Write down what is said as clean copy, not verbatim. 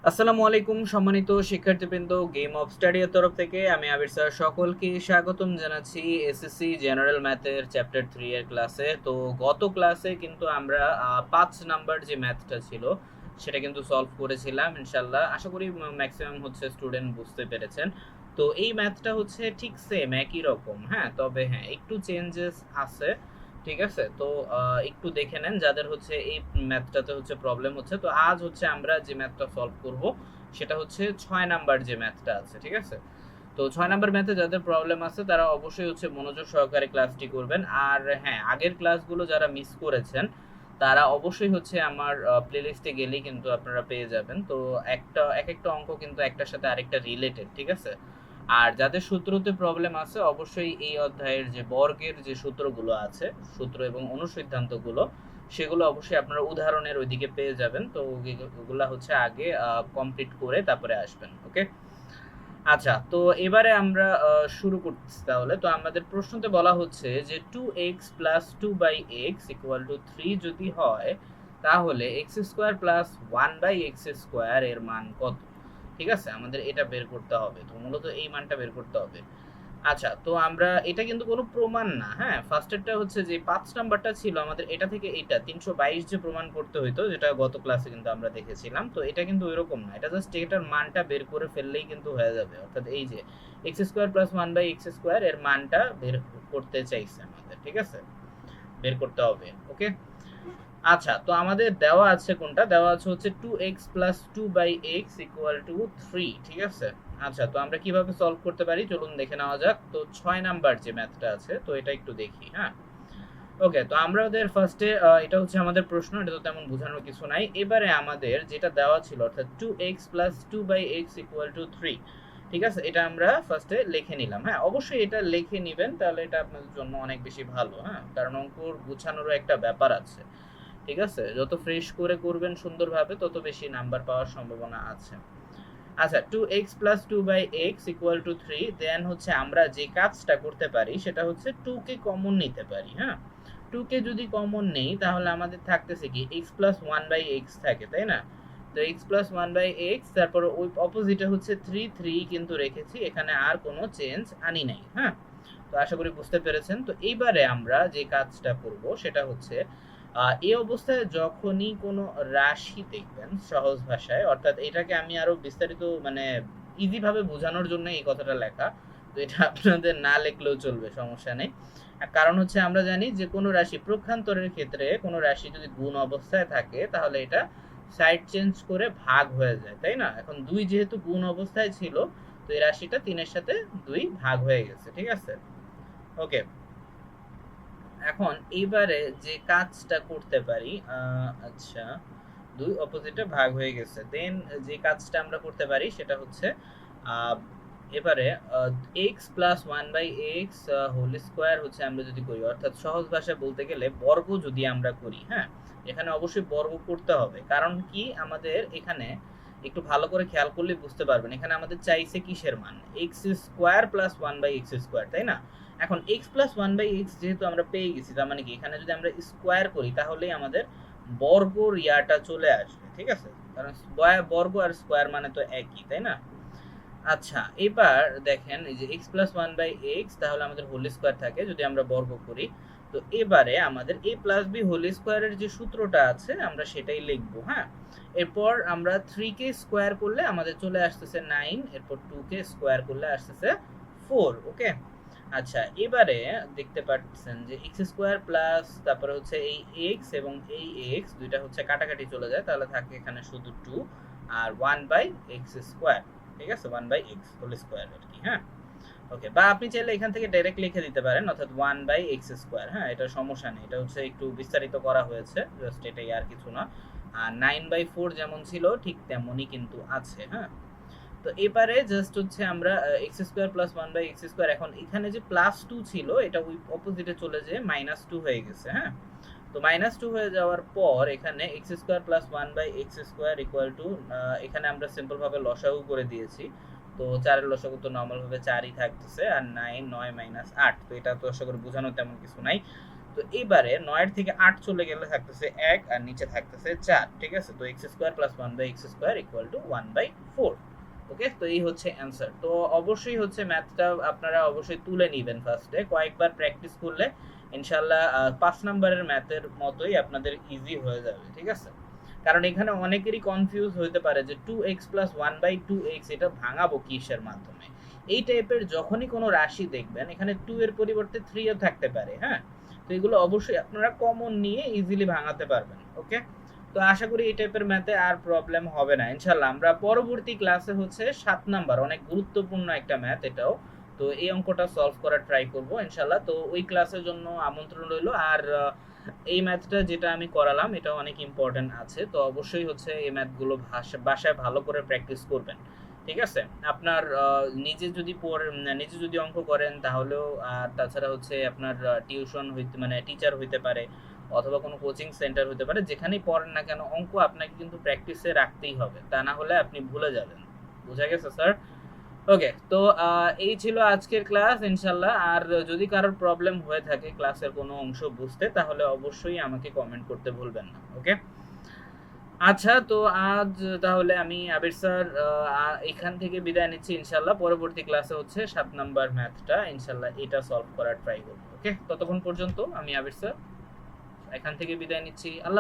আসসালামু আলাইকুম সম্মানিত শিক্ষার্থীবৃন্দ, গেম অফ স্টাডি এর তরফ থেকে আমি আবির স্যার সকলকে স্বাগতম জানাচ্ছি এসএসসি জেনারেল ম্যাথের চ্যাপ্টার 3 এর ক্লাসে। তো গত ক্লাসে কিন্তু আমরা 5 নাম্বার যে ম্যাথটা ছিল সেটা কিন্তু সলভ করেছিলাম ইনশাআল্লাহ। আশা করি ম্যাক্সিমাম হচ্ছে স্টুডেন্ট বুঝতে পেরেছেন। তো এই ম্যাথটা হচ্ছে ঠিক সেম একই রকম, হ্যাঁ, তবে হ্যাঁ একটু চেঞ্জেস আছে। ঠিক আছে, তো একটু দেখে নেন যাদের হচ্ছে এই ম্যাথটাতে হচ্ছে প্রবলেম হচ্ছে। তো আজ হচ্ছে আমরা যে ম্যাথটা সলভ করব সেটা হচ্ছে 6 নাম্বার যে ম্যাথটা আছে। ঠিক আছে, তো 6 নাম্বার ম্যাথে যাদের প্রবলেম আছে তারা অবশ্যই হচ্ছে মনোযোগ সহকারে ক্লাসটি করবেন। আর হ্যাঁ, আগের ক্লাসগুলো যারা মিস করেছেন তারা অবশ্যই হচ্ছে আমার প্লেলিস্টে গেলেই কিন্তু আপনারা পেয়ে যাবেন। তো এক একটা অঙ্ক কিন্তু একটার সাথে আরেকটা রিলেটেড। ঠিক আছে, আর যাদের সূত্রতে প্রবলেম আছে অবশ্যই এই অধ্যায়ের যে বর্গের যে সূত্রগুলো আছে, সূত্র এবং অনুসিদ্ধান্তগুলো, সেগুলো অবশ্যই আপনারা উদাহরণের ওইদিকে পেয়ে যাবেন। তো ওগুলা হচ্ছে আগে কমপ্লিট করে তারপরে আসবেন। ওকে, আচ্ছা, তো এবারে আমরা শুরু করতেছি। তাহলে তো আমাদের প্রশ্নতে বলা হচ্ছে যে 2x plus 2/x equal to 3 যদি হয় তাহলে x square plus 1/x square এর মান কত। ঠিক আছে, আমাদের এটা বের করতে হবে। তো মূলত এই মানটা বের করতে হবে। আচ্ছা, তো আমরা এটা কিন্তু কোনো প্রমাণ না, হ্যাঁ, ফার্স্টেরটা হচ্ছে যে 5 নাম্বারটা ছিল আমাদের, এটা থেকে এটা 322 যে প্রমাণ করতে হইতো, যেটা গত ক্লাসে কিন্তু আমরা দেখেছিলাম। তো এটা কিন্তু ওইরকম না, এটা জাস্ট এটার মানটা বের করে ফেললেই কিন্তু হয়ে যাবে। অর্থাৎ এই যে x square plus 1/x square এর মানটা বের করতে চাইছে আমাদের। ঠিক আছে, বের করতে হবে। ওকে, আচ্ছা, তো আমাদের দেওয়া আছে কোনটা, দেওয়া আছে হচ্ছে 2x plus 2/x equal to 3। ঠিক আছে, আচ্ছা, তো আমরা কিভাবে সলভ করতে পারি চলুন দেখে নেওয়া যাক। তো 6 নাম্বার যে ম্যাথটা আছে তো এটা একটু দেখি। হ্যাঁ, ওকে, তো আমাদের ফার্স্টে এটা হচ্ছে আমাদের প্রশ্ন, এটা তো তেমন বোঝানোর কিছু নাই। এবারে আমাদের যেটা দেওয়া ছিল অর্থাৎ 2x plus 2/x equal to 3। ঠিক আছে, এটা আমরা ফার্স্টে লিখে নিলাম। হ্যাঁ, অবশ্যই এটা লিখে নেবেন, তাহলে এটা আপনাদের জন্য অনেক বেশি ভালো। হ্যাঁ, কারণ অঙ্কর গুছানোরও একটা ব্যাপার আছে। ঠিক আছে, যত ফ্রেশ করে করবেন সুন্দরভাবে তত বেশি নাম্বার পাওয়ার সম্ভাবনা আছে। আচ্ছা, 2x plus 2/x equal to 3, দেন হচ্ছে আমরা যে কাজটা করতে পারি সেটা হচ্ছে 2 কে কমন নিতে পারি। হ্যাঁ, 2 কে যদি কমন নেই তাহলে আমাদের থাকতেছে কি x প্লাস 1/x থাকে, তাই না? তো x প্লাস 1/x, তারপর ওই অপোজিটে হচ্ছে 3 3 কিন্তু রেখেছি, এখানে আর কোনো চেঞ্জ আনি নাই। হ্যাঁ, তো আশা করি বুঝতে পেরেছেন। তো এইবারে আমরা যে কাজটা করব সেটা হচ্ছে এই অবস্থায় যখনই কোনো রাশি দেখবেন সহজ ভাষায়, অর্থাৎ এটাকে আমি আরো বিস্তারিত মানে ইজি ভাবে বোঝানোর জন্য এই কথাটা লেখা। তো এটা আপনাদের না লিখলেও চলবে, সমস্যা নেই। কারণ হচ্ছে আমরা জানি যে কোনো রাশি প্রক্ষান্তরের ক্ষেত্রে কোনো রাশি যদি গুণ অবস্থায় থাকে তাহলে এটা সাইড চেঞ্জ করে ভাগ হয়ে যায়, তাই না? এখন 2 যেহেতু গুণ অবস্থায় ছিল, তো এই রাশিটা 3 এর সাথে 2 ভাগ হয়ে গেছে। ঠিক আছে, ওকে, এখন এইবারে যে কাজটা করতে পারি, আচ্ছা, 2 অপোজিটে ভাগ হয়ে গেছে, দেন যে কাজটা আমরা করতে পারি সেটা হচ্ছে এবারে x plus 1/x whole square হচ্ছে আমরা যদি করি, অর্থাৎ সহজ ভাষায় বলতে গেলে বর্গ যদি আমরা করি। হ্যাঁ, এখানে অবশ্যই বর্গ করতে হবে, কারণ কি আমাদের এখানে একটু ভালো করে খেয়াল করলে বুঝতে পারবেন এখানে আমাদের চাইছে কিসের মান, x square plus 1/x square, তাই না? এখন x প্লাস 1/x যেহেতু আমরা পেয়ে গেছি, তার মানে কি এখানে যদি আমরা স্কোয়ার করি তাহলেই আমাদের বর্গর ইয়াটা চলে আসবে। ঠিক আছে, কারণ বর্গ আর স্কোয়ার মানে তো একই, তাই না? আচ্ছা, এবার দেখেন এই যে x প্লাস 1/x তাহলে আমাদের হোল স্কোয়ার থাকে যদি আমরা বর্গ করি। তো এবারে আমাদের a প্লাস b হোল স্কোয়ারের যে সূত্রটা আছে আমরা সেটাই লিখবো। হ্যাঁ, এরপর আমরা 3 কে স্কোয়ার করলে আমাদের চলে আসতেছে 9, এরপর 2 কে স্কোয়ার করলে আসতেছে 4। ওকে, আচ্ছা, এবারে দেখতে পাচ্ছেন যে এক্স স্কোয়ার প্লাস তারপরে হচ্ছে এই এক্স এবং এই এক্স দুইটা হচ্ছে কাটাকাটি চলে যায়, তাহলে থাকে এখানে শুধু 2 আর 1/x স্কোয়ার। ঠিক আছে, 1/x হোল স্কোয়ার আর কি। হ্যাঁ, ওকে, বা আপনি চাইলে এখান থেকে ডাইরেক্ট লিখে দিতে পারেন, অর্থাৎ 1/x স্কোয়ার। হ্যাঁ, এটা সমস্যা নেই, এটা হচ্ছে একটু বিস্তারিত করা হয়েছে, জাস্ট এটাই আর কিছু না। আর 9/4 যেমন ছিল ঠিক তেমনই কিন্তু আছে। হ্যাঁ, তো এবারে জাস্ট হচ্ছে আমরা x square plus 1/x square, এখন এখানে যে প্লাস 2 ছিল এটা ওই অপোজিটে চলে যেয়ে -2 হয়ে গেছে। হ্যাঁ, তো -2 হয়ে যাওয়ার পর এখানে x square plus 1/x square equal to, এখানে আমরা সিম্পল ভাবে লসাগু করে দিয়েছি। তো 4 এর লসাগু তো নরমাল ভাবে 4ই থাকতেছে, আর 9 9 -8, তো এটা তো আশা করি বোঝানো তেমন কিছু নাই। তো তো এইবারে 9 থেকে 8 চলে গেলে থাকতেছে 1 আর নিচে থাকতেছে 4, ঠিক আছে? তো x square plus 1/x square equal to 1/4। ওকে, তো এই হচ্ছে অ্যান্সার। তো অবশ্যই হচ্ছে ম্যাথটা আপনারা অবশ্যই তুলে নিবেন ফার্স্টে, কয়েকবার প্র্যাকটিস করলে ইনশাআল্লাহ 5 নাম্বারের ম্যাথের মতোই আপনাদের ইজি হয়ে যাবে, ঠিক আছে? কারণ এখানে অনেকেরই কনফিউজ হতে পারে যে 2x প্লাস 1/2x এটা ভাঙাবো কিসের মাধ্যমে। এই টাইপের যখনই কোনো রাশি দেখবেন এখানে 2 এর পরিবর্তে 3 ও থাকতে পারে, হ্যাঁ? তো এগুলো অবশ্যই আপনারা কমন নিয়ে ইজিলি ভাঙাতে পারবেন। ওকে, তো আশা করি এই টাইপের ম্যাথে আর প্রবলেম হবে না ইনশাল্লাহ। আমরা পরবর্তী ক্লাসে হচ্ছে 7 নাম্বার, অনেক গুরুত্বপূর্ণ একটা ম্যাথ এটাও, তো এই অঙ্কটা সলভ করার ট্রাই করব ইনশাল্লাহ। তো ওই ক্লাসের জন্য আমন্ত্রণ রইল। আর এই ম্যাথটা যেটা আমি করালাম এটা অনেক ইম্পর্টেন্ট আছে, তো অবশ্যই হচ্ছে এই ম্যাথগুলো বাসায় ভালো করে প্র্যাকটিস করবেন, ঠিক আছে? আপনার নিজে যদি অঙ্ক করেন তাহলেও, আর তাছাড়া হচ্ছে আপনার টিউশন হইতে মানে টিচার হইতে পারে অথবা কোনো কোচিং সেন্টার হতে পারে, যেখানেই পড়েন না কেন অঙ্ক আপনাকে কিন্তু প্র্যাকটিসে রাখতেই হবে, তা না হলে আপনি ভুলে যাবেন। বুঝা গেছে স্যার? ওকে, তো এই ছিল আজকের ক্লাস ইনশাল্লাহ। আর যদি কারোর প্রবলেম হয়ে থাকে ক্লাসের কোনো অংশ বুঝতে, তাহলে অবশ্যই আমাকে কমেন্ট করতে ভুলবেন না। ওকে, আচ্ছা, তো আজ তাহলে আমি আবির স্যার এখান থেকে বিদায় নিচ্ছি ইনশাল্লাহ। পরবর্তী ক্লাসে হচ্ছে 7 নাম্বার ম্যাথটা ইনশাল্লাহ এটা সলভ করার ট্রাই করব। ওকে, ততক্ষণ পর্যন্ত আমি আবির স্যার এখান থেকে বিদায় নিচ্ছি। আল্লাহ